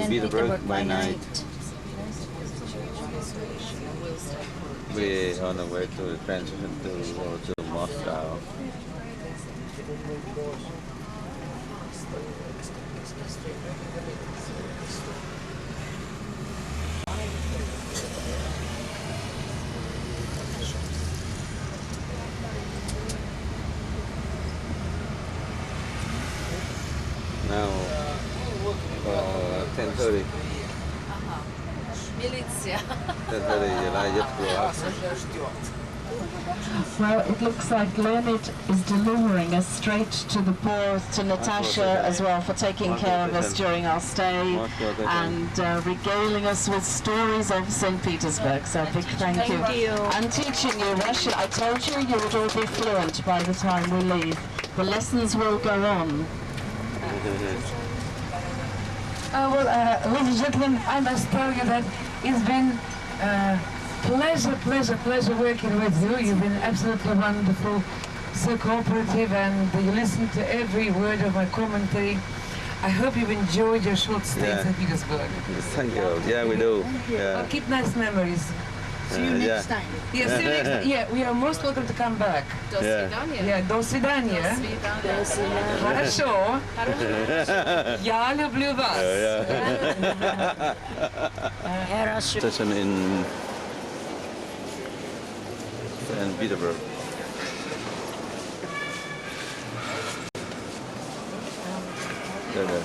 Petersburg by night. We're on the way to transition to Moscow. Now 10:30. Militia. 10:30 July just go up. Well, it looks like Leonid is delivering us straight to the port, to Natasha as well, for taking care of us during our stay and regaling us with stories of St. Petersburg. So big thank you. And teaching you Russian. I told you you would all be fluent by the time we leave. The lessons will go on. Ladies and gentlemen, I must tell you that it's been pleasure working with you. You've been absolutely wonderful, so cooperative, and you listen to every word of my commentary. I hope you've enjoyed your short stay in St. Petersburg. Thank you. Yeah, we do. Yeah. Keep nice memories. See you next time. Yeah, see you next time. Yeah, we are most welcome to come back. До свидания. Yeah, до свидания. До свидания. Хорошо. Я люблю вас. Хорошо. Station in St. Petersburg. There.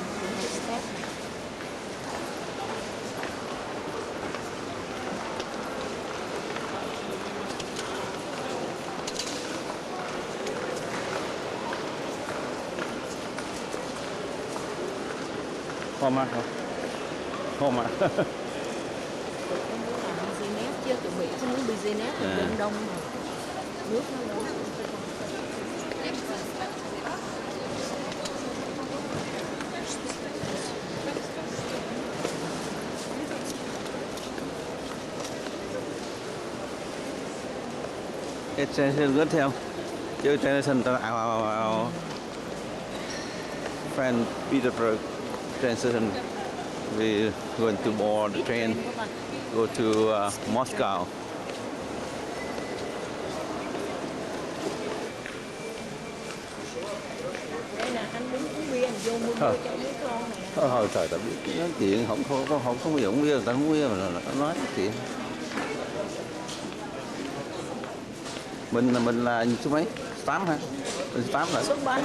Hôm không? Hôm à? Business chứ chuẩn bị cái muốn business thì Biển Đông mà nước nó lớn. Extension rất theo. Chứ extension our friend Petersburg transition. We're going to board the train, go to Moscow. Đây là anh đứng uống bia, anh vô mua bia cho mấy con này. Thôi trời, ta biết nói chuyện không uống bia, người ta uống bia mà nói chuyện. Mình là số mấy? 8 hả? Mình 8 rồi. Số 3.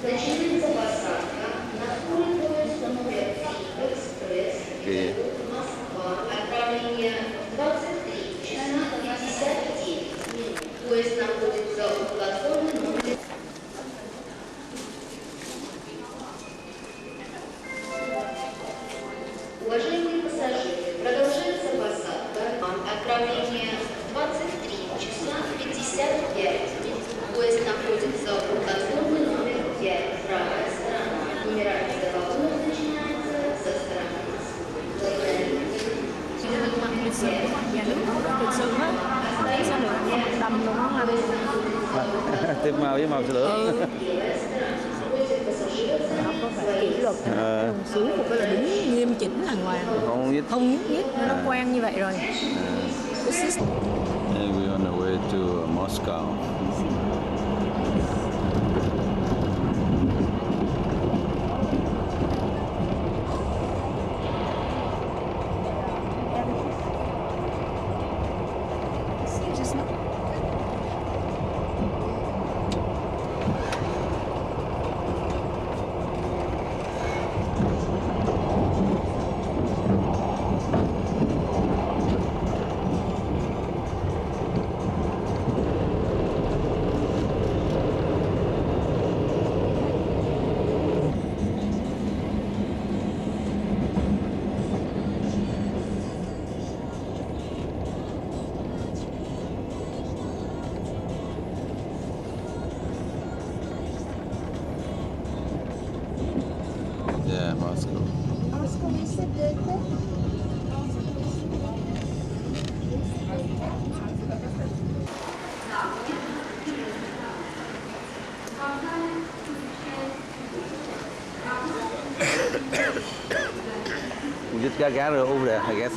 Начинается посадка на второй поезд номер экспресс Москва. Отправление 23 часа 59 минут. Поезд находится у платформы номер. Уважаемые пассажиры, продолжается посадка. Отправление 23 часа 55 минут. Поезд находится у платформы номер 5. Правая сторона. Нумерация вагонов начинается со стороны Nhà nước thực sự á, sao được đầm luôn á anh. Tiếp màu với màu sữa. Họ có phải kỷ luật xuống một cái là đứng nghiêm chỉnh đàng hoàng, không nhúc nhích, nó quen như vậy rồi. And we're on the way to Moscow. gather over there, I guess.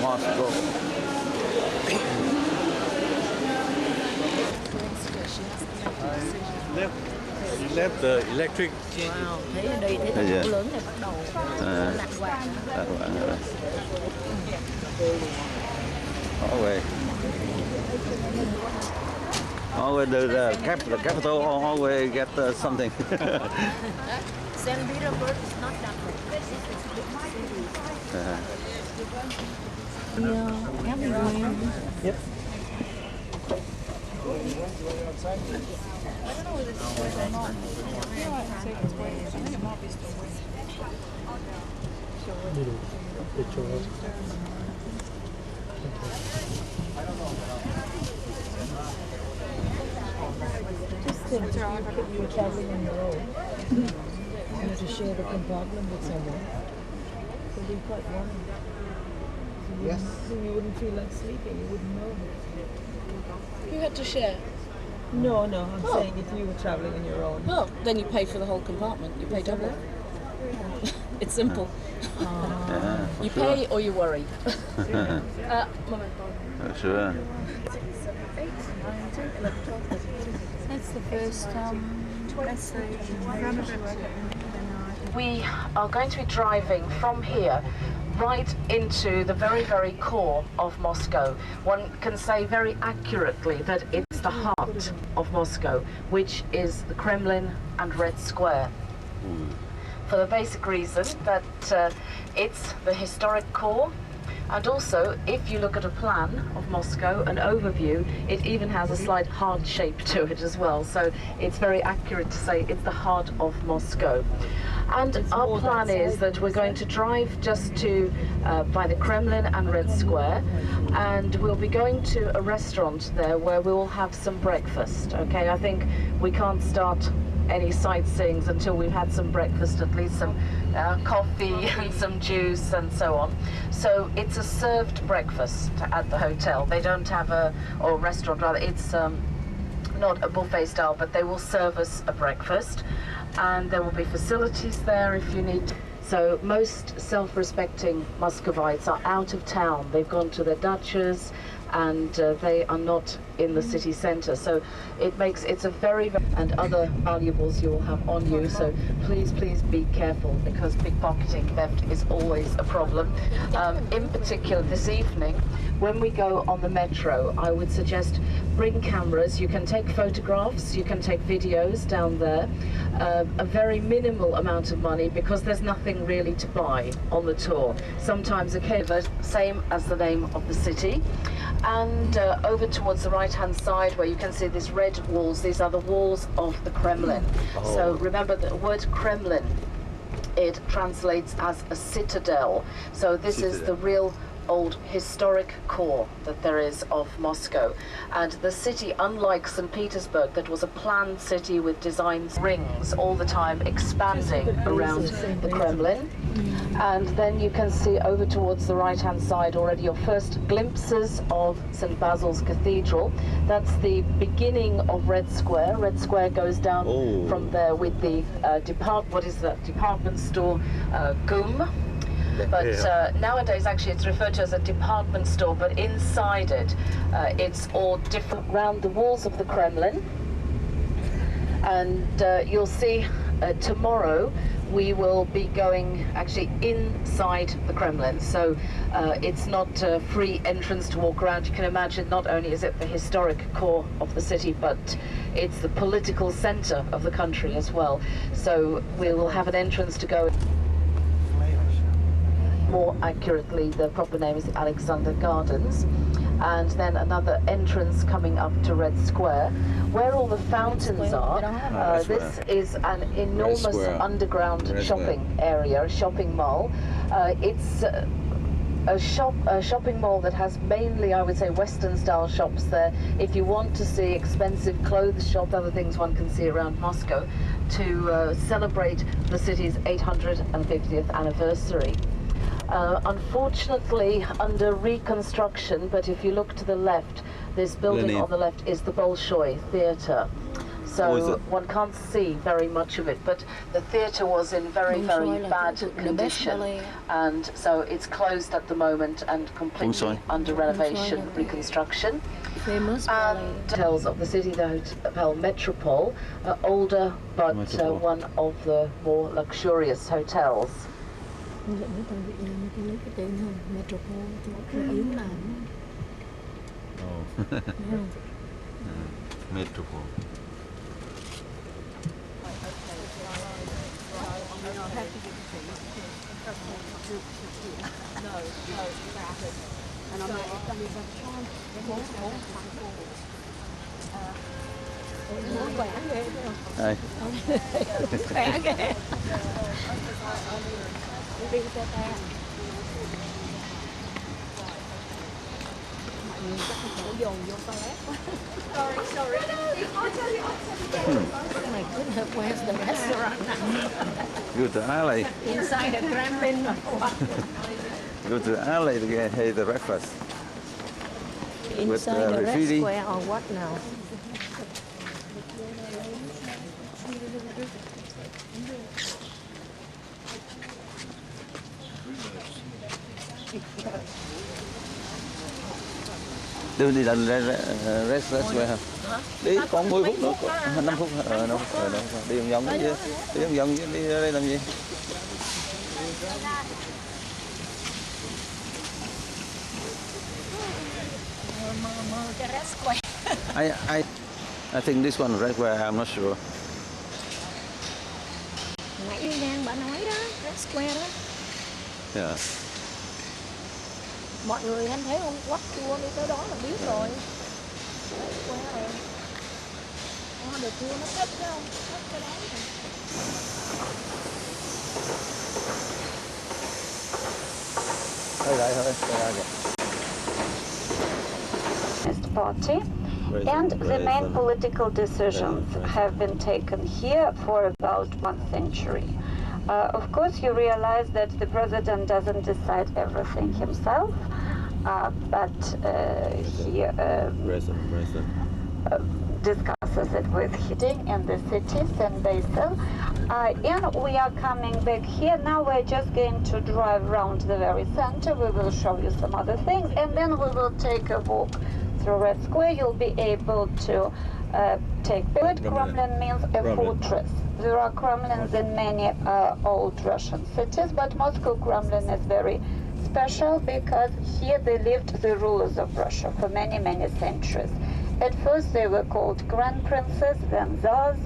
Moscow. Left the electric. Wow, thấy ở đây thấy thành phố lớn này bắt đầu lạc quạng. Always the capital always get something. St. Petersburg is not that big. Yep. Just think, if you were traveling on your own, you had to share the compartment with someone. It would be quite worrying. Yes. You wouldn't feel like sleeping. You wouldn't know. You had to share. No, I'm saying if you were traveling on your own. Well, then you pay for the whole compartment. You pay double. It's simple. You pay or you worry. Sure. That's the first. We are going to be driving from here right into the very, very core of Moscow. One can say very accurately that it's the heart of Moscow, which is the Kremlin and Red Square. For the basic reason that it's the historic core, and also if you look at a plan of Moscow, an overview, it even has a slight heart shape to it as well, so it's very accurate to say it's the heart of Moscow. And our plan is that we're going to drive just to by the Kremlin and Red Square, and we'll be going to a restaurant there where we will have some breakfast. Okay, I think we can't start any sightseeing until we've had some breakfast, at least some coffee and some juice and so on. So it's a served breakfast at the hotel. They don't have or restaurant rather, it's not a buffet style, but they will serve us a breakfast, and there will be facilities there if you need. So most self-respecting Muscovites are out of town. They've gone to their dachas, and they are not in the city centre. So it's a very, and other valuables you will have on you. So please be careful, because pickpocketing, theft is always a problem. In particular this evening, when we go on the metro, I would suggest bring cameras. You can take photographs, you can take videos down there. A very minimal amount of money, because there's nothing really to buy on the tour. Sometimes a same as the name of the city. And over towards the right-hand side, where you can see these red walls, these are the walls of the Kremlin. So remember the word Kremlin, it translates as a citadel. So this is the real old historic core that there is of Moscow. And the city, unlike St. Petersburg, that was a planned city with designs, rings all the time expanding around the Kremlin. And then you can see over towards the right-hand side already your first glimpses of St. Basil's Cathedral. That's the beginning of Red Square. Red Square goes down from there with the department store, GUM. But nowadays, actually, it's referred to as a department store, but inside it, it's all different. Around the walls of the Kremlin. And you'll see tomorrow we will be going actually inside the Kremlin. So it's not a free entrance to walk around. You can imagine not only is it the historic core of the city, but it's the political center of the country as well. So we will have an entrance to go. More accurately, the proper name is Alexander Gardens, and then another entrance coming up to Red Square, where all the fountains are. This is an enormous underground shopping area, a shopping mall. It's a shopping mall that has mainly, I would say, Western-style shops there. If you want to see expensive clothes shop, other things one can see around Moscow, to celebrate the city's 850th anniversary. Unfortunately, under reconstruction, but if you look to the left, this building on the left is the Bolshoi Theatre. So one can't see very much of it, but the theatre was in very, very bad condition, and so it's closed at the moment and completely under renovation, reconstruction. And hotels of the city, the Hotel Metropole, older but one of the more luxurious hotels. Metropole. Đây. Khỏe ghê. Sorry. My goodness, where's the restaurant now? Go to alley. Inside the Kremlin or what? Go to alley to get the breakfast. Inside the Red Square or what now? Đi lần Red Square hả? Đi còn 10 phút nữa, 5 phút, 5 phút, đi vòng vòng chứ, đi vòng vòng chứ, đi ra đây làm gì? Red Square. I think this one Red Square, I'm not sure. Nãy Giang bà nói đó, Red Square đó. Yeah. Mọi người anh thấy không, quắt cua đi tới đó là biết rồi. Red Square rồi. Được cua nó thích phải không? Thích cái đó rồi. Party, and the main political decisions have been taken here for about 1 century. Of course, you realize that the president doesn't decide everything himself, but he discusses it with him in the cities and Basel. And we are coming back here. Now we're just going to drive around the very center. We will show you some other things, and then we will take a walk through Red Square. You'll be able to take part. Kremlin means a fortress. There are Kremlins in many old Russian cities, but Moscow Kremlin is very special because here they lived the rulers of Russia for many, many centuries. At first they were called Grand Princes, then Tsars.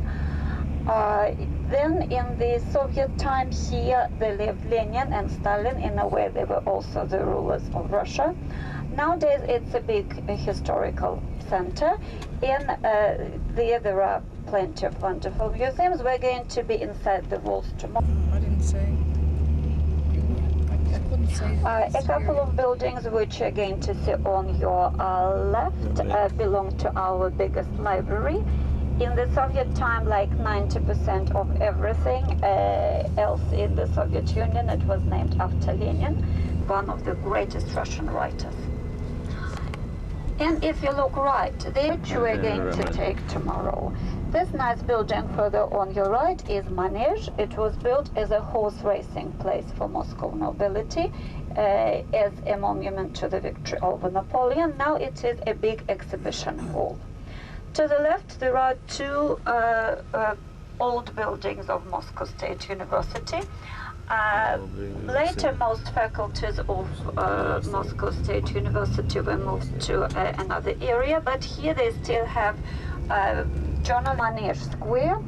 Then in the Soviet time here they lived Lenin and Stalin. In a way they were also the rulers of Russia. Nowadays it's a big historical center. There are plenty of wonderful museums. We're going to be inside the walls tomorrow. I didn't say. I couldn't say. A couple of buildings which you're going to see on your left belong to our biggest library. In the Soviet time, like 90% of everything else in the Soviet Union, it was named after Lenin, one of the greatest Russian writers. And if you look right, the which we're going to take tomorrow, This nice building further on your right is Manege. It was built as a horse racing place for Moscow nobility, as a monument to the victory over Napoleon. Now it is a big exhibition hall. To the left there are two old buildings of Moscow State University. Later, most faculties of Moscow State University were moved to another area, but here they still have Journal Manege Square.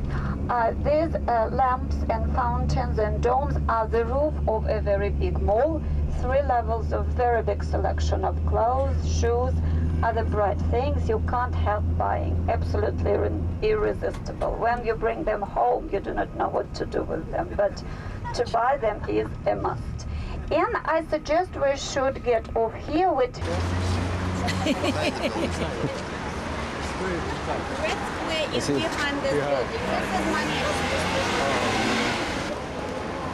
These lamps and fountains and domes are the roof of a very big mall. 3 levels of very big selection of clothes, shoes, other bright things you can't help buying. Absolutely irresistible. When you bring them home, you do not know what to do with them, but to buy them is a must. And I suggest we should get off here with... Is behind this building. This is Manege.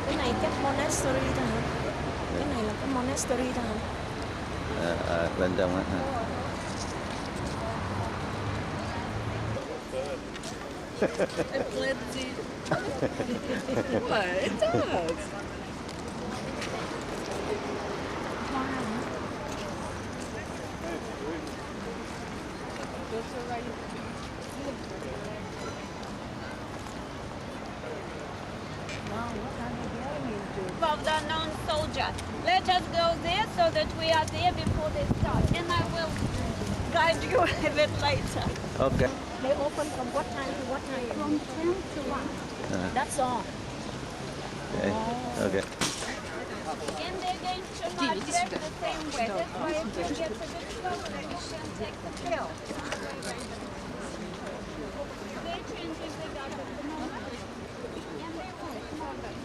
Cái này chắc monastery thôi hả? Cái này là cái monastery thôi hả? Bên trong á. It blends in. What? It does. Of the known soldier. Let us go there so that we are there before they start. And I will guide you a bit later. Okay. They open from what time to what time? From 10 to 1. That's all. Okay. Okay. And they're going to march back the same way. That's why if you get a bit slower, then you can take the pill. They're changing the guard at the moment. And they will come back.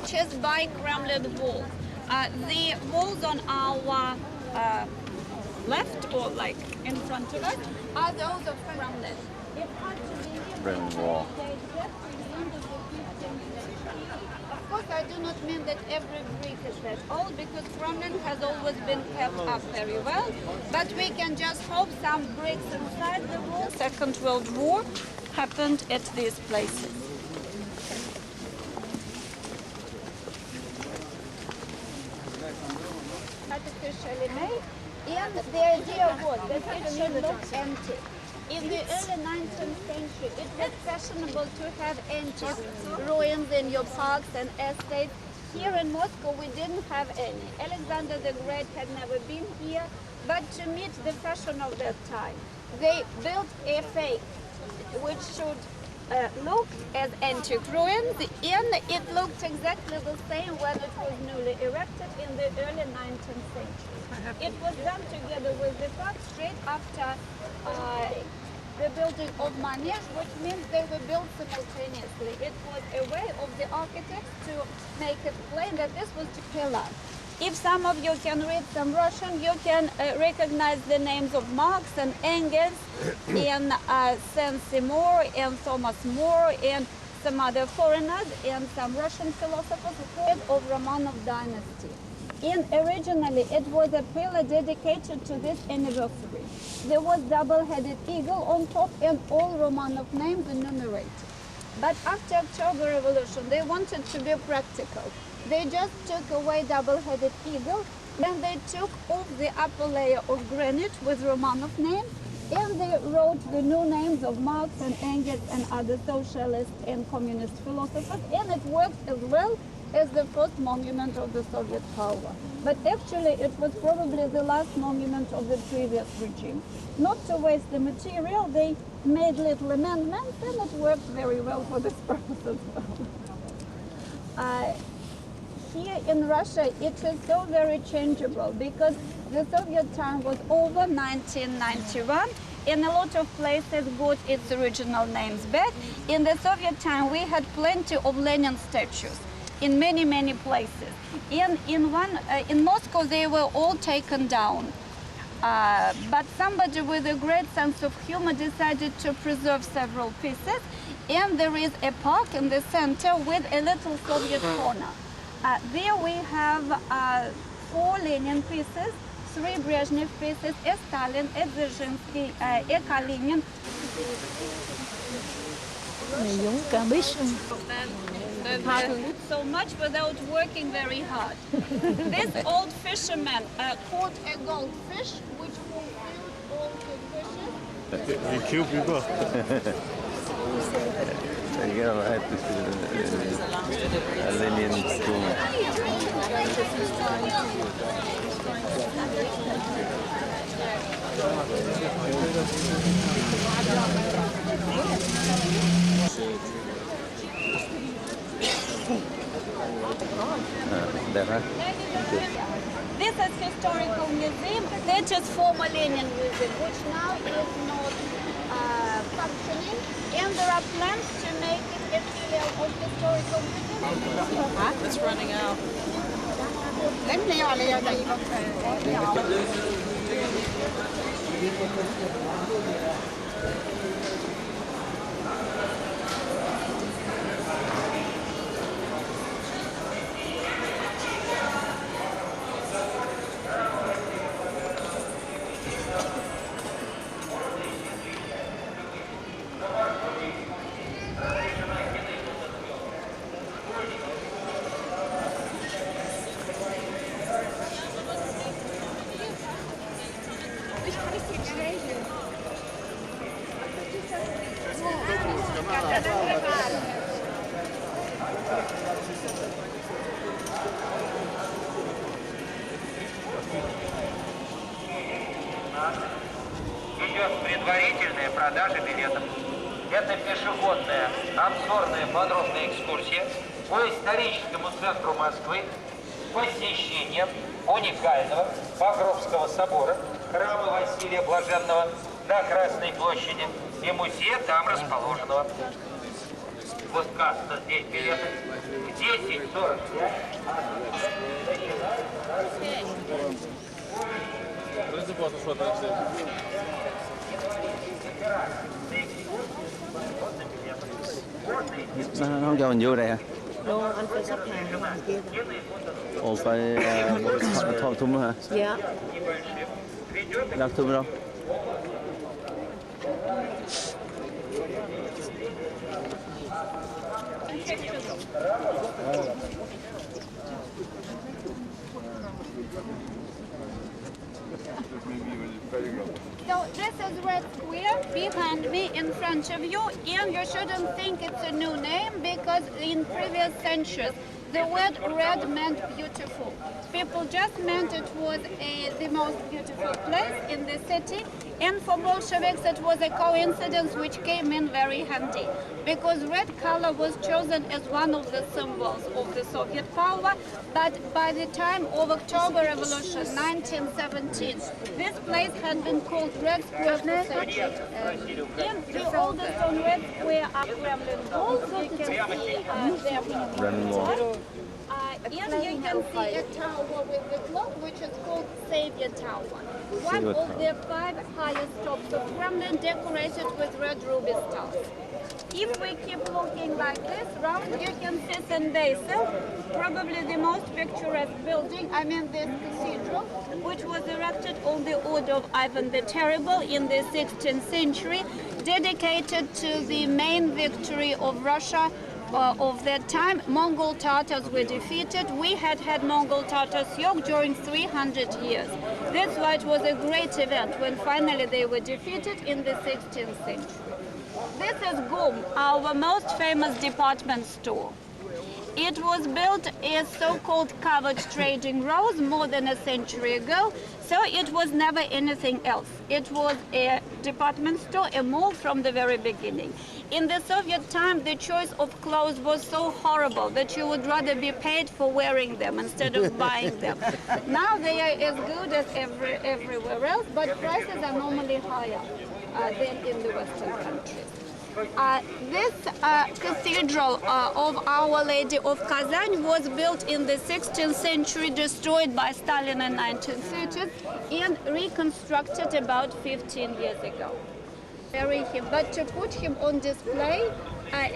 Just by Kremlin wall. The walls on our left or like in front of us are those of Kremlin. Kremlin wall. Of course, I do not mean that every brick is that old, because Kremlin has always been kept up very well. But we can just hope some bricks inside the wall. Second World War happened at these places. Artificially made, and the idea was that it should look empty. In the early 19th century, it was fashionable to have empty ruins in your parks and estates. Here in Moscow, we didn't have any. Alexander the Great had never been here, but to meet the fashion of that time, they built a fake which should look as antique ruins, and it looked exactly the same when it was newly erected in the early 19th century. It was done together with the park straight after the building of manege, which means they were built simultaneously. It was a way of the architects to make it plain that this was the pillar. If some of you can read some Russian, you can recognize the names of Marx and Engels and Saint-Simon and Thomas More and some other foreigners and some Russian philosophers head of Romanov dynasty. And originally it was a pillar dedicated to this anniversary. There was double-headed eagle on top and all Romanov names enumerated. But after October Revolution, they wanted to be practical. They just took away double-headed eagle, then they took off the upper layer of granite with Romanov names, and they wrote the new names of Marx and Engels and other socialist and communist philosophers, and it worked as well as the first monument of the Soviet power. But actually it was probably the last monument of the previous regime. Not to waste the material, they made little amendments, and it worked very well for this purpose as well. Here in Russia, it is so very changeable because the Soviet time was over 1991, and a lot of places got its original names back. In the Soviet time, we had plenty of Lenin statues in many, many places. In Moscow, they were all taken down. But somebody with a great sense of humor decided to preserve several pieces, and there is a park in the center with a little Soviet corner. There we have 4 Lenin pieces, 3 Brezhnev pieces, a Stalin, a Dzerzhinsky, a Kalinin. So much without working very hard. This old fisherman caught a goldfish, which fulfilled all his wishes. Wie cute people. Lenin tomb. This is historical museum. That is former Lenin museum, which now is not functioning, and there are plans to make it a filial of historical museum. It's running out. Идет предварительная продажа билетов. Это пешеходная, обзорная, подробная экскурсия по историческому центру Москвы с посещением уникального Покровского собора, храма Василия Блаженного на Красной площади и музея там расположенного. Вот касса здесь билеты. 10:45. Nó không cho mình vô đây hả? Đâu, anh phải sắp hàng ngoài kia. Ồ, phải thọ thùng hả? Dạ. Đặt thùng đâu? So this is Red Square behind me, in front of you, and you shouldn't think it's a new name because in previous centuries the word red meant beautiful. People just meant it was the most beautiful place in the city, and for Bolsheviks it was a coincidence which came in very handy. because red color was chosen as one of the symbols of the Soviet power. But by the time of October Revolution 1917, this place had been called Red Square for centuries. In the oldest on Red Square are Kremlin walls. You can see their and you can see a tower with the clock, which is called Savior Tower. One of the 5 highest tops of Kremlin decorated with red ruby stars. If we keep looking like this, round you can see St. Basil, probably the most picturesque building, this cathedral, which was erected on the order of Ivan the Terrible in the 16th century, dedicated to the main victory of Russia of that time. Mongol Tatars were defeated. We had Mongol Tatars yoked during 300 years. That's why it was a great event when finally they were defeated in the 16th century. This is GUM, our most famous department store. It was built as so-called covered trading rows more than a century ago, so it was never anything else. It was a department store, a mall from the very beginning. In the Soviet time, the choice of clothes was so horrible that you would rather be paid for wearing them instead of buying them. Now they are as good as everywhere else, but prices are normally higher than in the Western countries. This cathedral of Our Lady of Kazan was built in the 16th century, destroyed by Stalin in 1930s, and reconstructed about 15 years ago. Bury him, but to put him on display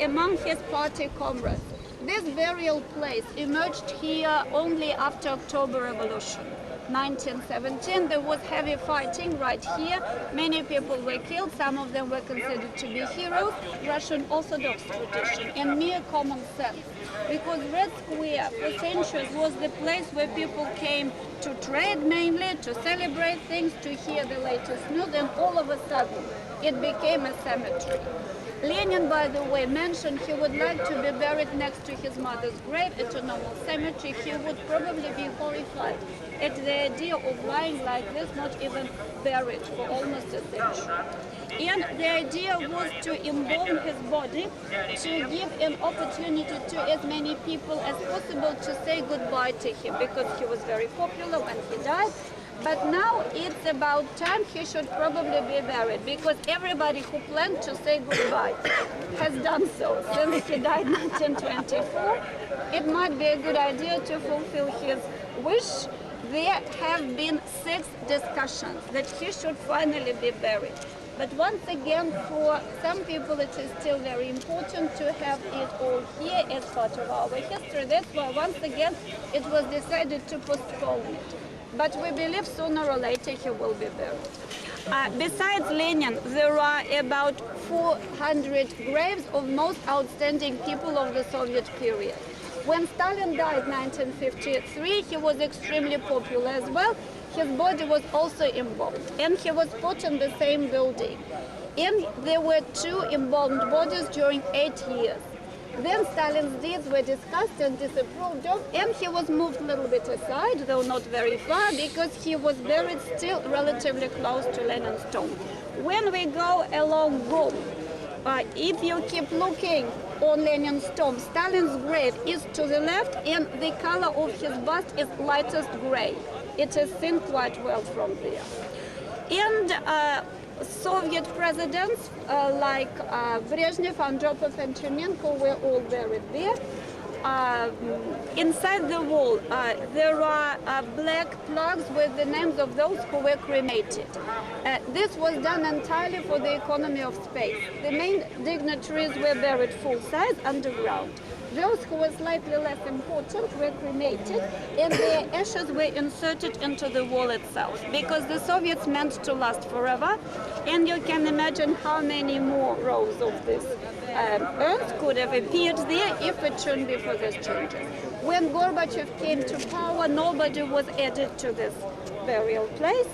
among his party comrades. This burial place emerged here only after October Revolution. 1917, there was heavy fighting right here. Many people were killed. Some of them were considered to be heroes. Russian Orthodox tradition and mere common sense. Because Red Square for centuries was the place where people came to trade mainly, to celebrate things, to hear the latest news, and all of a sudden it became a cemetery. Lenin, by the way, mentioned he would like to be buried next to his mother's grave at a normal cemetery. He would probably be horrified at the idea of lying like this, not even buried for almost a century. And the idea was to embalm his body, to give an opportunity to as many people as possible to say goodbye to him, because he was very popular when he died. But now it's about time he should probably be buried, because everybody who planned to say goodbye has done so since he died in 1924. It might be a good idea to fulfill his wish. There have been 6 discussions that he should finally be buried. But once again, for some people it is still very important to have it all here as part of our history. That's why once again it was decided to postpone it. But we believe sooner or later he will be buried. Besides Lenin, there are about 400 graves of most outstanding people of the Soviet period. When Stalin died in 1953, he was extremely popular as well. His body was also embalmed, and he was put in the same building. And there were 2 embalmed bodies during 8 years. Then Stalin's deeds were discussed and disapproved of, and he was moved a little bit aside, though not very far, because he was buried still relatively close to Lenin's tomb. When we go along GUM, if you keep looking on Lenin's tomb, Stalin's grave is to the left, and the color of his bust is lightest gray. It is seen quite well from there. And Soviet presidents like Brezhnev, Andropov, and Chemenko were all buried there. Inside the wall, there are black plugs with the names of those who were cremated. This was done entirely for the economy of space. The main dignitaries were buried full-size underground. Those who were slightly less important were cremated, and their ashes were inserted into the wall itself, because the Soviets meant to last forever, and you can imagine how many more rows of this urns could have appeared there if it shouldn't be for these changes. When Gorbachev came to power, nobody was added to this burial place,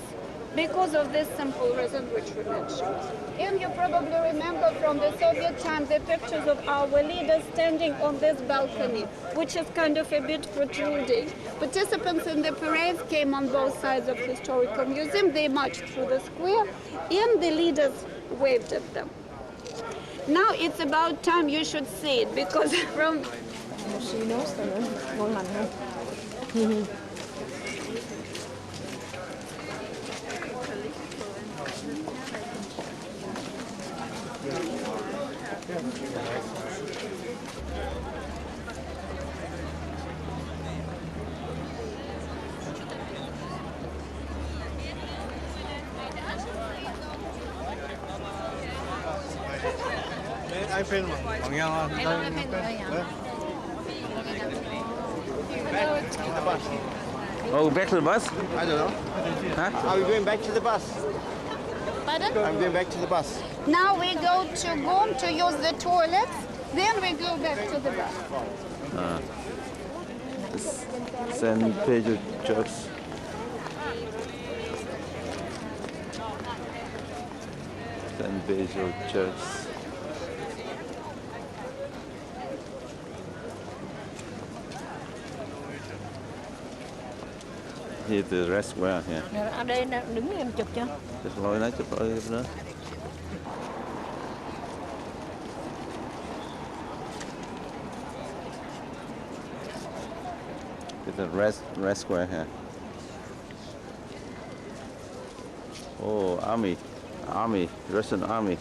because of this simple reason which we mentioned. And you probably remember from the Soviet time the pictures of our leaders standing on this balcony, which is kind of a bit protruding. Participants in the parades came on both sides of the historical museum. They marched through the square, and the leaders waved at them. Now it's about time you should see it because from She knows rồi nữa, ngon lành ha. iPhone mà còn nhau Oh, back to the bus? I don't know. Huh? Are we going back to the bus? Pardon? I'm going back to the bus. Now we go to Gom to use the toilets, then we go back to the bus. San Pedro Church. San Pedro Church. Here's the restaurant here. Ở đây đứng em chụp cho. Chụp lôi nó, chụp lôi nữa. It's a red square here. Oh, army, Russian army.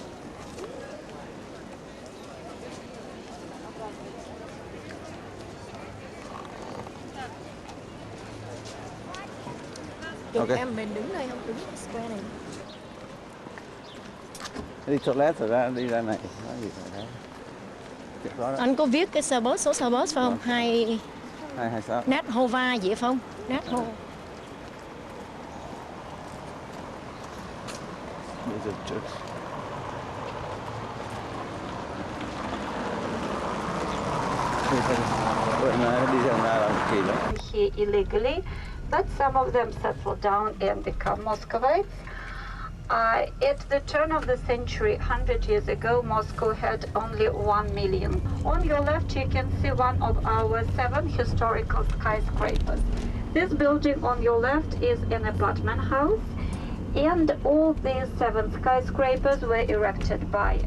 Chụp Okay. em mình đứng đây không, đứng square này. Đi toilet rồi đi ra này. Nói gì rồi đó. Anh có viết cái số xe bus phải không? 226. Nát Hova vậy phải không? Nát Hova. There's a church. Here illegally, but some of them settle down and become Muscovites. At the turn of the century, 100 years ago, Moscow had only 1 million. On your left, you can see one of our 7 historical skyscrapers. This building on your left is an apartment house, and all these 7 skyscrapers were erected by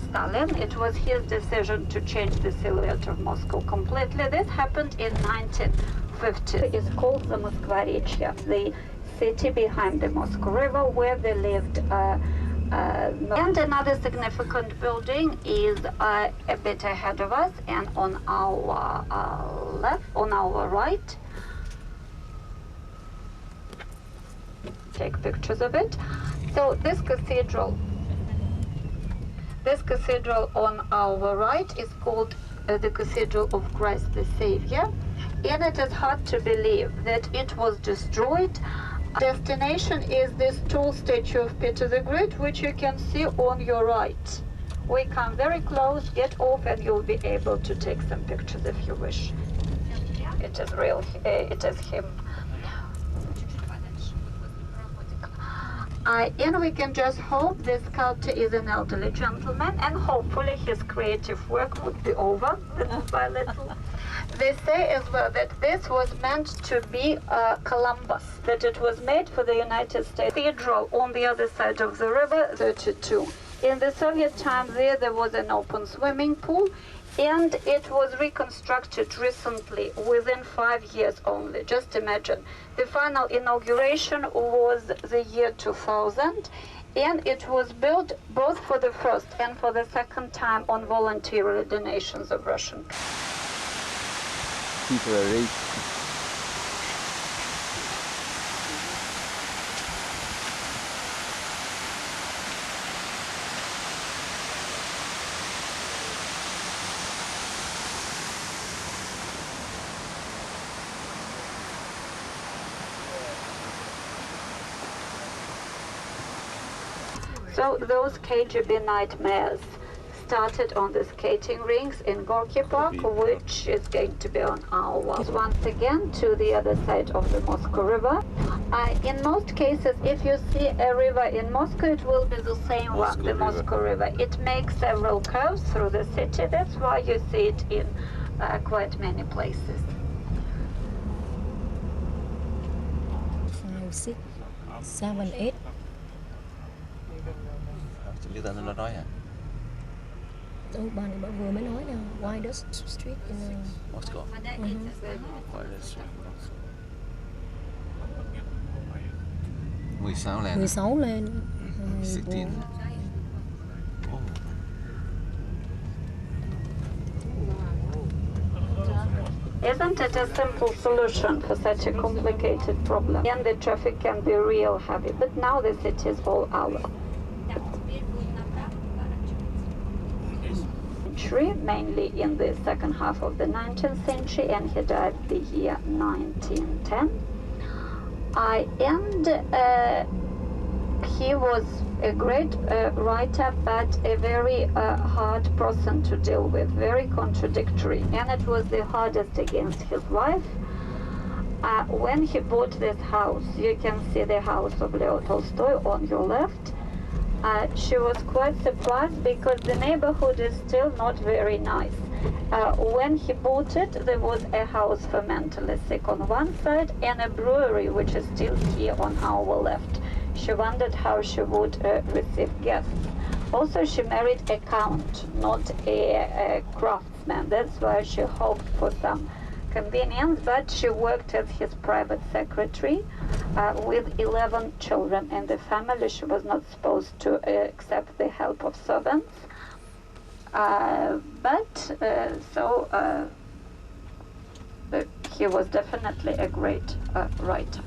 Stalin. It was his decision to change the silhouette of Moscow completely. This happened in 1950. It's called the Moskvarechye, the city behind the Moscow River where they lived. And another significant building is a bit ahead of us and on our left, on our right. Take pictures of it. So this cathedral on our right is called the Cathedral of Christ the Savior, and it is hard to believe that it was destroyed. Destination is this tall statue of Peter the Great, which you can see on your right. We come very close, get off, and you'll be able to take some pictures if you wish. It is real, it is him. And we can just hope this sculptor is an elderly gentleman, and hopefully his creative work would be over little by little. They say as well that this was meant to be Columbus, that it was made for the United States. Cathedral on the other side of the river, 32. In the Soviet time there was an open swimming pool, and it was reconstructed recently, within 5 years only. Just imagine. The final inauguration was the year 2000, and it was built both for the first and for the second time on voluntary donations of Russian people are rich. So those KGB nightmares started on the skating rinks in Gorky Park, which is going to be on our walls. Once again to the other side of the Moscow River. In most cases, if you see a river in Moscow, it will be the same one, the Moscow River. It makes several curves through the city. That's why you see it in quite many places. 5, 6, 7, 8. Chúng ta nó nói hả? Bà này bà vừa mới nói nè, Why does street in Moscow. Why does street in Moscow? 16 lên. 16 lên. 16. Isn't it a simple solution for such a complicated problem? And the traffic can be real heavy, but now the city is all ours. Mainly in the second half of the 19th century, and he died the year 1910. He was a great writer, but a very hard person to deal with, very contradictory, and it was the hardest against his wife. When he bought this house, you can see the house of Leo Tolstoy on your left. She was quite surprised because the neighborhood is still not very nice. When he bought it, there was a house for mentally sick on one side and a brewery, which is still here on our left. She wondered how she would receive guests. Also, she married a count, not a craftsman. That's why she hoped for some convenience, but she worked as his private secretary with 11 children in the family. She was not supposed to accept the help of servants. He was definitely a great writer.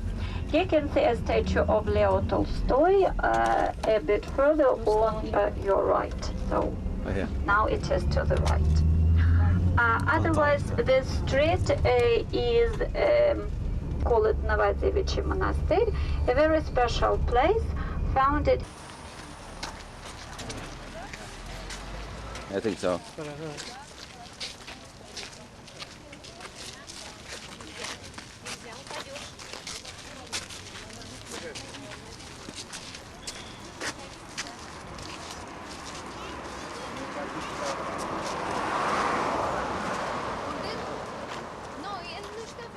You can see a statue of Leo Tolstoy a bit further on your right. So now it is to the right. Otherwise, the street is called Novodevichi Monastery, a very special place founded. I think so.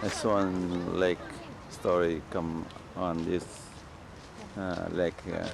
Swan Lake story come on this lake here.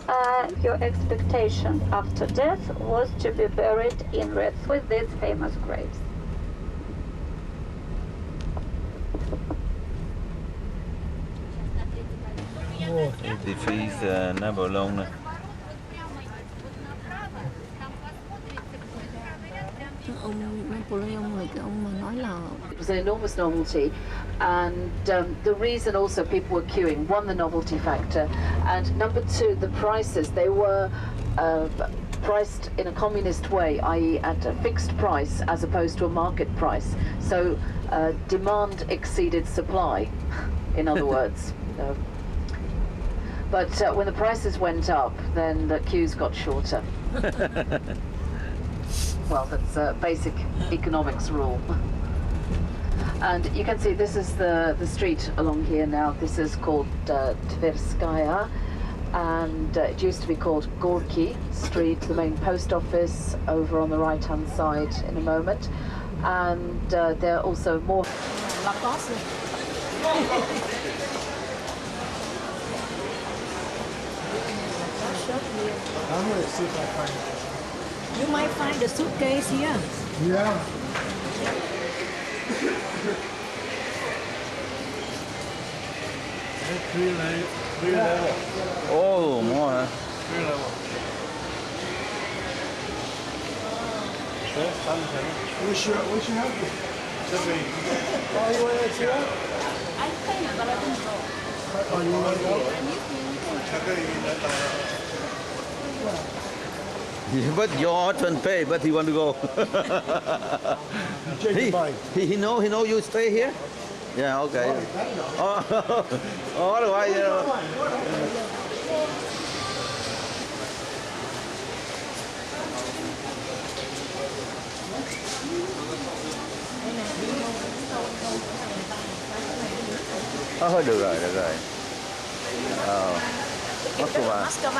And your expectation after death was to be buried in Reds with these famous graves. Thì phí nó bao lâu nè. It was an enormous novelty, and the reason also people were queuing, one, the novelty factor, and number two, the prices. They were priced in a communist way, i.e. at a fixed price as opposed to a market price. So demand exceeded supply, in other words. But when the prices went up, then the queues got shorter. Well, that's a basic economics rule. And you can see this is the street along here now. This is called Tverskaya, and it used to be called Gorky Street, the main post office over on the right-hand side in a moment. And there are also more... I'm going to see if I find it. You might find a suitcase here. Yeah. Three level. Oh, more, huh? 3 level. We should help you. Oh, you want to see that? I think, but I don't know. Oh, you want to go? But your husband pay, but he want to go. Change your mind. he know you stay here? Yeah, okay. All the way. Thôi được rồi, được rồi. Moscow. Moscow.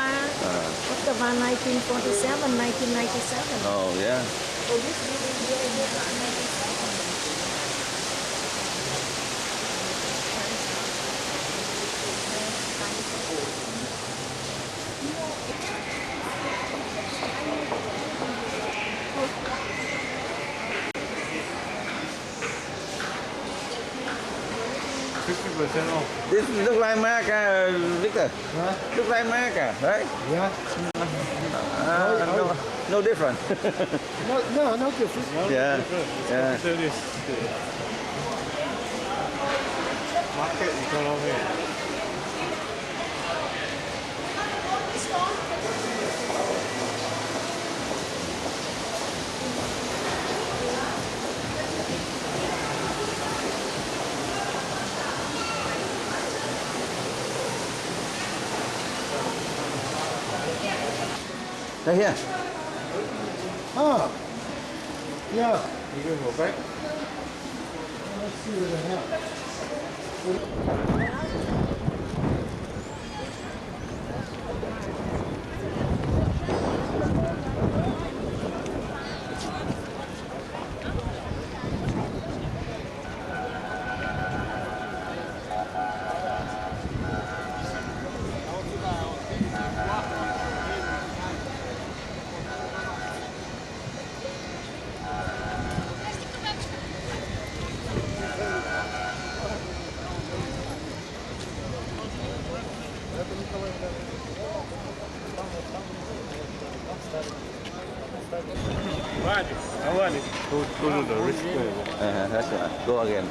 Moscow 1947, 1997. Oh, yeah. This look like America, Victor. Huh? Look like America, right? Yeah. No different. No difference. No Yeah. difference. Yeah. So this market economy. Right here. Oh. Yeah. You can go back. Let's see what they have. I want it. Go to the rich place. That's right. Go again.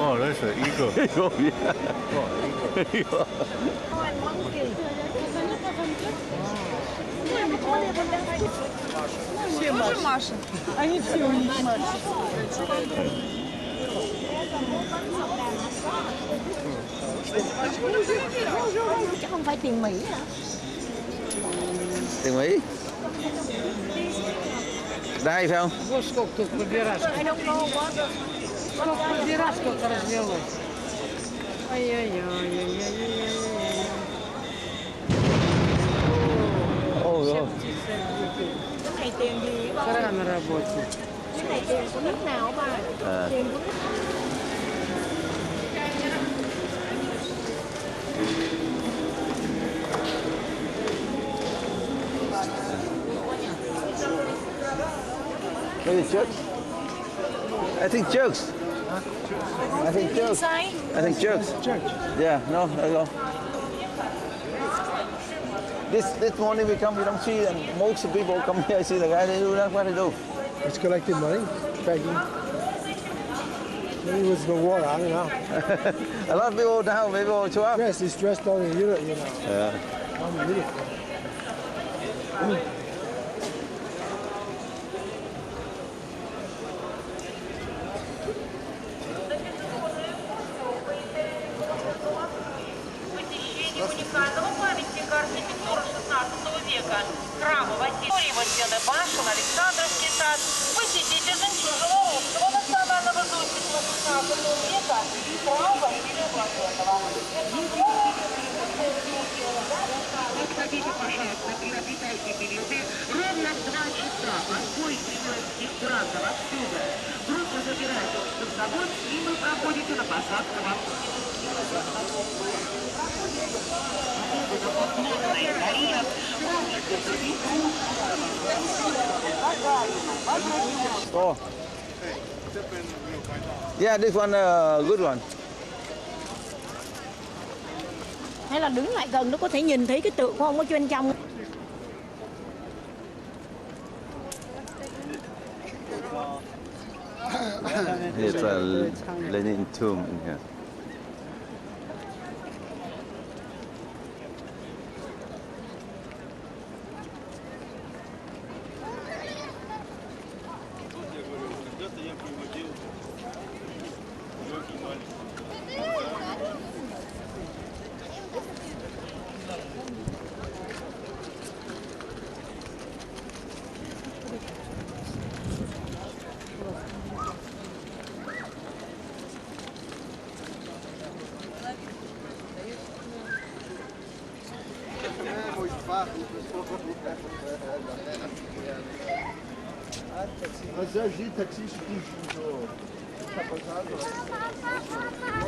Oh, that's an eagle. Oh, yeah. Oh, eagle. Все Маша. Они все у них Маша. Chứ không phải tiền Mỹ hả? Tiền Mỹ. Đây phải không? Вот сколько тут побирашек. Сколько побирашек разнялось. Ай-яй-яй-яй-яй-яй-яй. Cái này tiền gì ba? Пора на работе. Cái này tiền của nước nào ba? Tiền của nước. Maybe church? I think church. I think church. I think church. Church. Yeah, no, no. This morning we come, we don't see, and most of the people come here, see the guy, they do that, what they do. It's collecting money, begging. Maybe it was the war, I don't know. A lot of people down, people show up. Yes, it's dressed down in Europe, you know. Yeah. I'm beautiful. Уникального памятника архитектуры 16 века. Храма Василия стены башен, Александровский сад. Посетите жемчужину русского национального зодчества 16 века. Храм Василия Блаженного. Подходите, пожалуйста, приобретайте билеты. Ровно в 2 часа отбой Кремлевских братов отсюда. Группу забирайте с собой, и вы проходите на посадку в Oh. Yeah, this one good one. Hay là đứng lại gần nó có thể nhìn thấy cái tượng của ông ở bên trong. It's a Lenin tomb in here.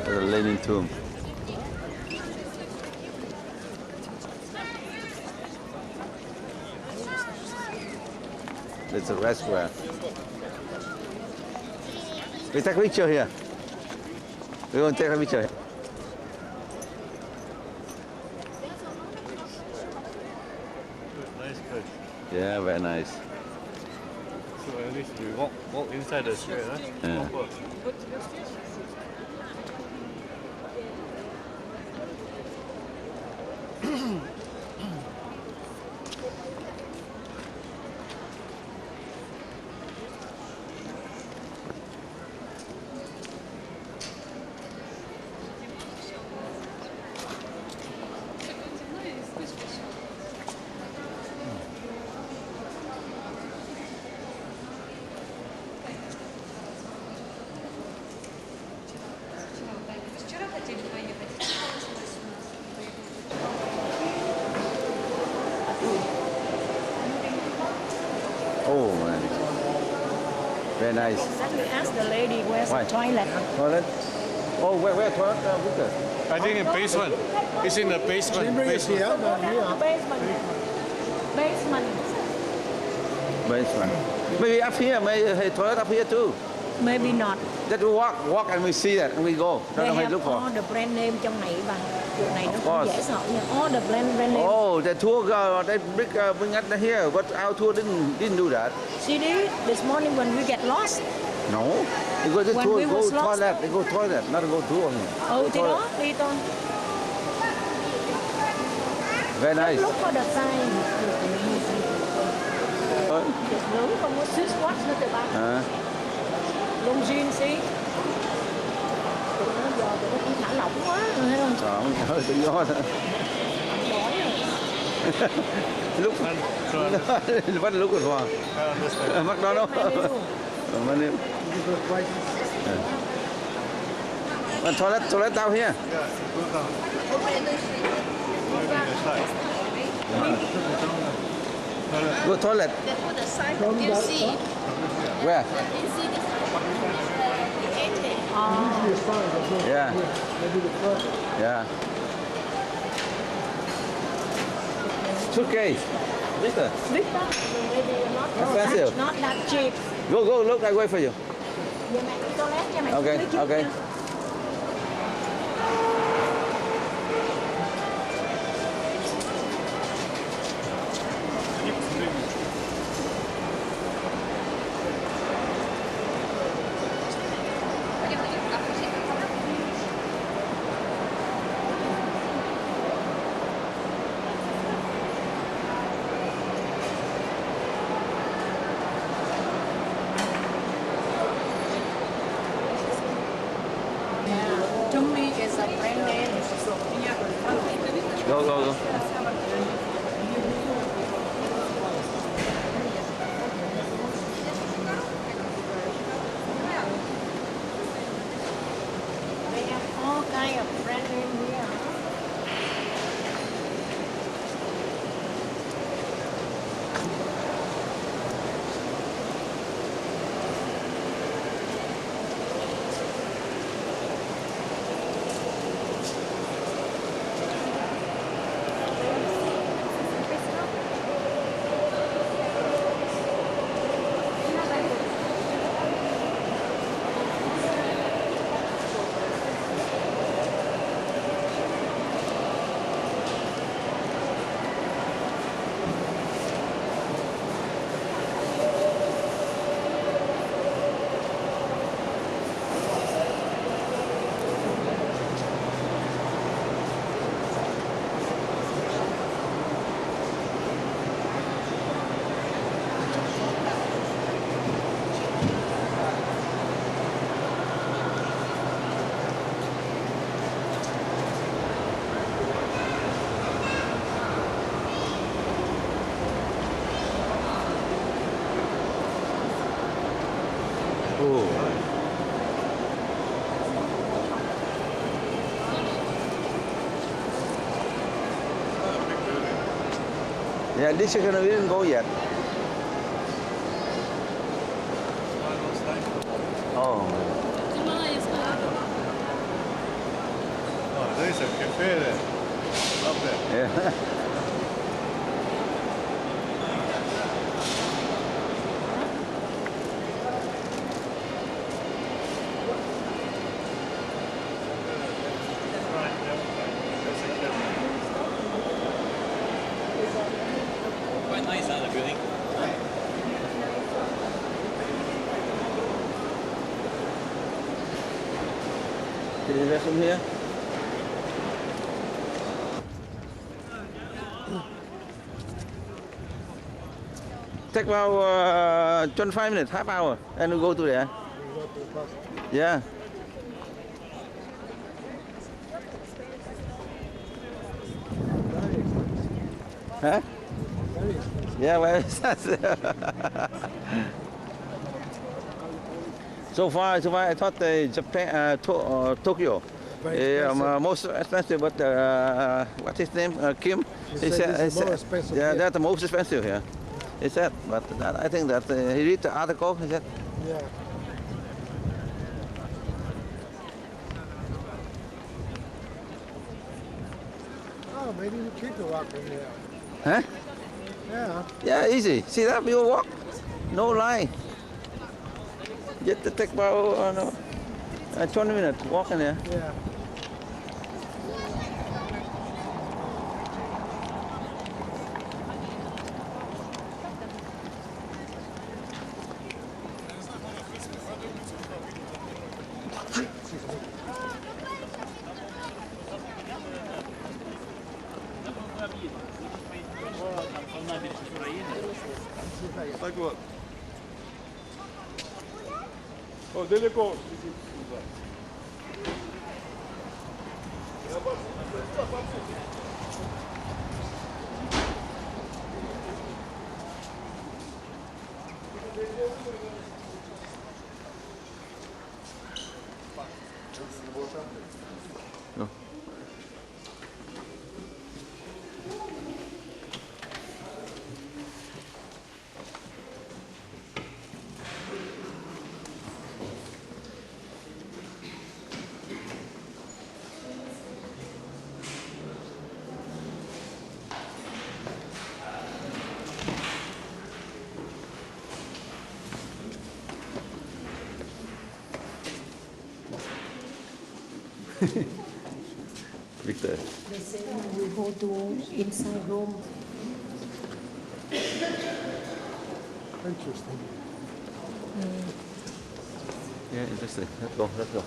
The Lenin tomb. It's a restaurant. We take a picture here. We want to take a picture. Nice coach. Yeah, very nice. So at least we walk inside the street, huh? Yeah. Oh man, very nice. Exactly, ask the lady where's Why? the toilet. Toilet? Oh, where toilet, Victor? I think in basement. It's in the basement. Basement. Basement. Maybe up here, maybe toilet up here too. Maybe not. That we walk and we see that and we go. They Don't have look for. all the brand name trong này và chỗ này nó Of cũng course. dễ sợ nha. All the brand name. Oh, the tour guide, they bring us here, but our tour didn't do that. See this morning when we get lost. No, because the When tour we go was lost. toilet, they go toilet, not go tour. Ừ thì đó, đi thôi. Very nice. Look for the sign. Lớn không có Swiss watch nữa tụi bạn. Long jean xí. Tụi nó giờ tụi nó cũng thả lỏng quá rồi thấy không? Hơi tự do thôi. Lúc bắt lúc của Hoàng. McDonald's. Money. Toilet down here. Go toilet. Where? Yeah. Yeah. Suitcase. Victor. Expensive. Not that cheap. Go, look, I wait for you. Giờ mẹ đi toilet cho mẹ. Okay, okay. Tumbi is a brand name. Go. They have all kind of brand name here. Yeah, this section we didn't go yet. Oh. Oh, there's a cafe there. Love that. Yeah. Quite nice, huh, the building? Did you rest from here? Take about 25 minutes, half hour, and we go to there. Yeah. Huh? Yeah, where is that? So far, I thought Japan, Tokyo. Most expensive, but what's his name? Kim? He said, yeah, that's the most expensive here. He said, but I think that he read the article. He said, Yeah. Oh, maybe we keep the walk from here. huh? Yeah. Yeah, easy. See that we walk, no line. Just to take about 20 minutes walking there. Yeah. Так вот. О, далеко. Victor. They say we go to inside room. Interesting. Yeah, interesting. Let's go, let's go.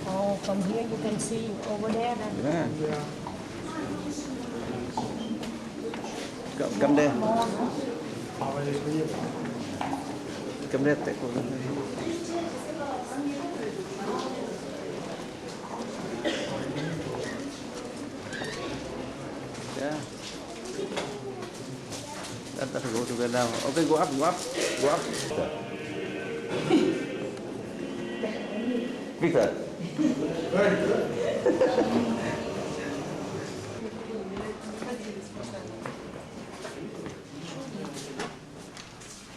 Oh, from here you can see over there. Then. Yeah. Come there. Come there, take one. Yeah. Let's go together now. Okay, go up, go up, go up. Victor. Very good.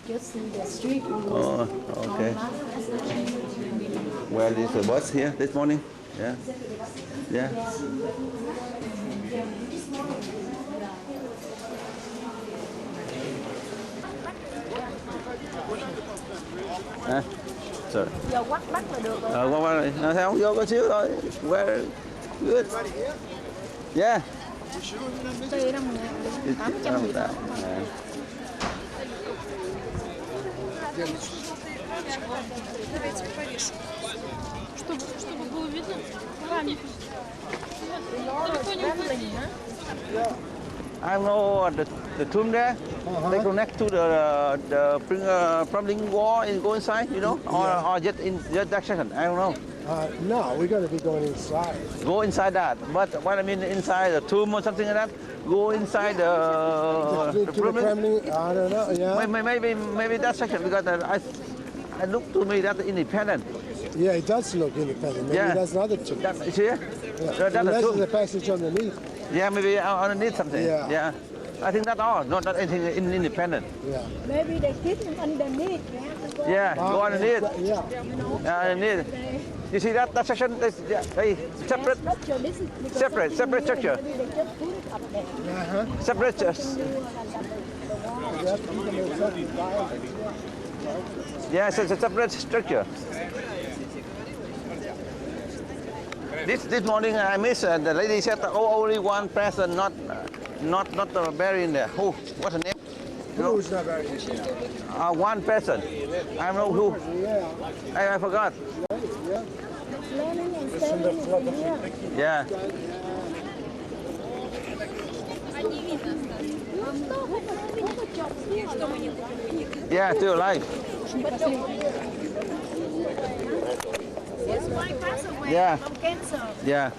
Just see the street. Oh, okay. Where is the bus here this morning? Yeah. Yeah. À, sorry. Giờ quắt bắt là được rồi. Qua đây. Theo vô có xíu thôi. Where? Good. Yeah. Tùy đâu mà 800 gì đó. Чтобы было видно. Камень. I know the tomb there. They connect to the Kremlin wall and go inside, you know, or just in just that section. I don't know. No, we're going to be going inside. Go inside that. But what I mean inside the tomb or something like that. Go inside the Kremlin. I don't know. Yeah. Maybe that section because I look to me that's independent. Yeah, it does look independent. Maybe that's another two. That, see? Yeah. That's Unless two. there's a passage underneath. Yeah, maybe underneath something. Yeah. Yeah. I think that's all. Not anything independent. Yeah. Maybe they keep them underneath. They have to go Yeah, go underneath. Yeah. Underneath. You see that section? That's separate. Structure. This is because Separate something structure. new, maybe they just put it up there. Separate. Yes, it's a separate structure. This morning I missed. The lady said only one person, not buried in there. Who? What's the name? Who's not buried? One person. I don't know who. I forgot. Learning and studying is in here. Yeah. Yeah, still alive. His wife passed away Yeah. from cancer. Yeah.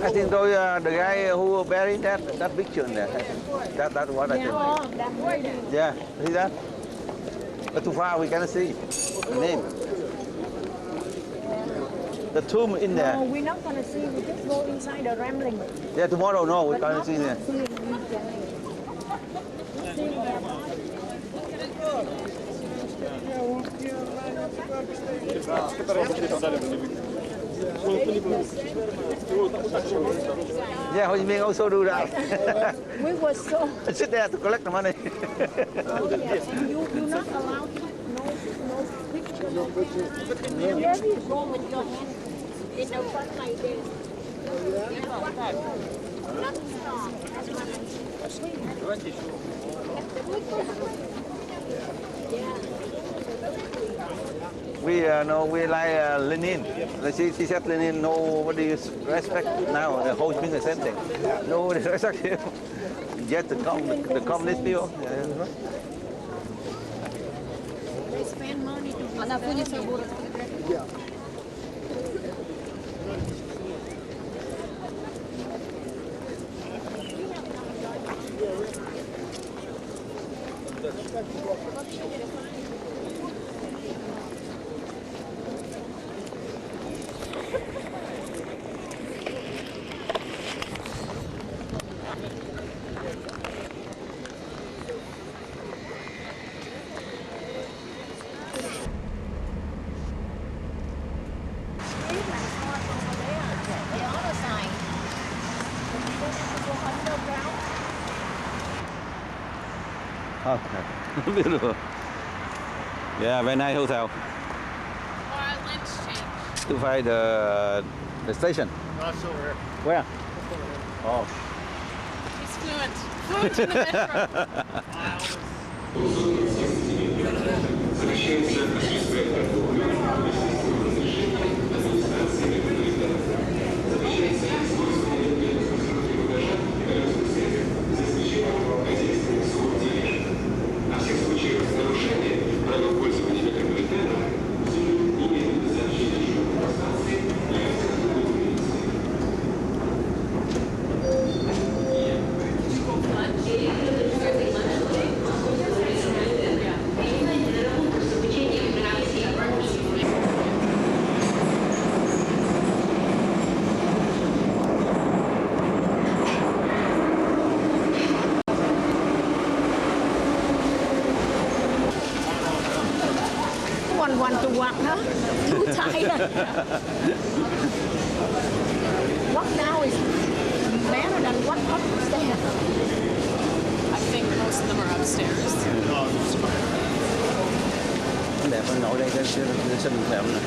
I think those the guy who buried that picture in there. That's what I think. That way. Yeah, see that? But too far we cannot see the name. The tomb in there. No, we're not going to see. We just go inside the rambling. Yeah, tomorrow no, we're But gonna not see there. seeing Yeah, Ho Chi Minh also do that. We were so. Sit there to collect the money. Oh, yeah. And you're not allowed to. No picture. No picture. Wherever you go with your hand in the front like this. Nothing's wrong. We like Lenin. She said Lenin, nobody respect now. The Ho Chi Minh the same thing. Nobody respect him. Yet the communist people. They spend money to Yeah. Okay. Beautiful. Yeah, very nice hotel. To find the station. That's over here. Where? Oh. He's fluent. Fluent in the one to walk, huh? Too tired. What now is better than what upstairs? I think most of them are upstairs. Đẹp hơn ngồi đây cái xinh đẹp này.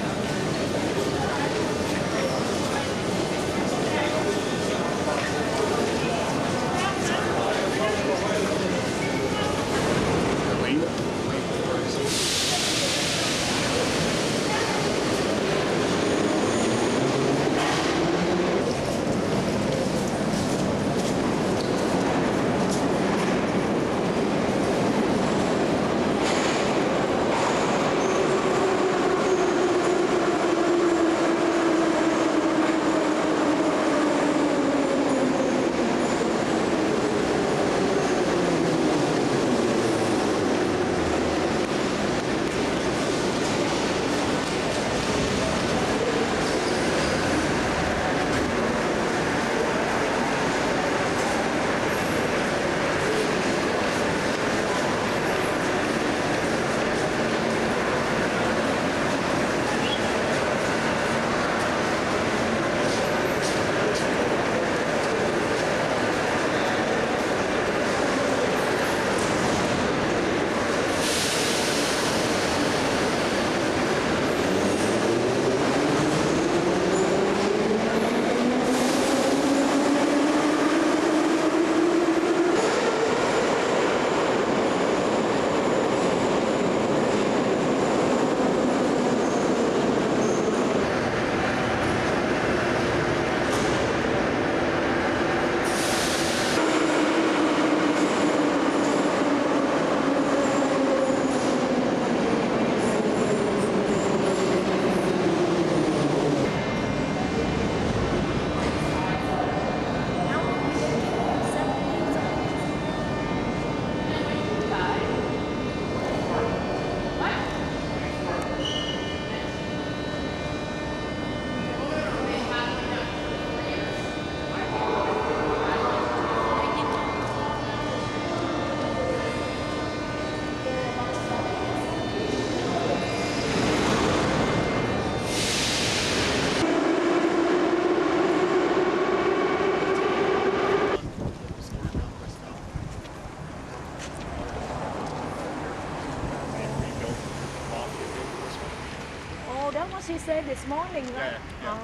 what she said this morning, right? Yeah.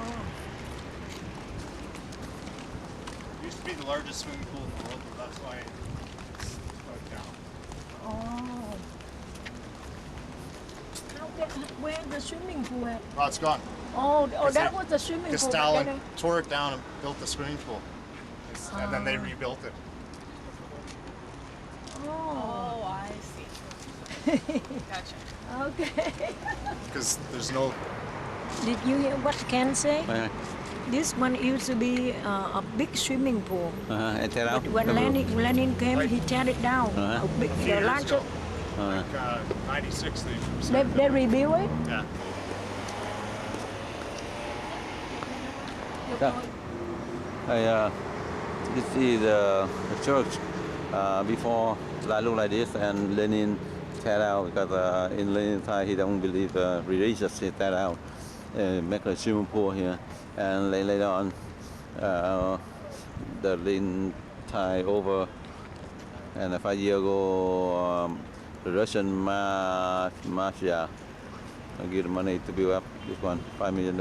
It used to be the largest swimming pool in the world, but that's why it's going down. Oh. Where's the swimming pool at? Oh, it's gone. Oh, that was the swimming pool. Stalin tore it down and built the swimming pool. And then they rebuilt it. Oh, I see. Gotcha. Okay. Because there's no... Did you hear what Ken say? This one used to be a big swimming pool. And tear out? But when Lenin came, he tear it down. A big, the larger. Like 96 They rebuilt it? Yeah. This is the church before that look like this, and Lenin tear out because in Lenin's time he don't believe religious. He tear out, make a swimming pool here, and later on the Lenin time over, and 5 years ago the Russian mafia give money to build up this one, $5 million.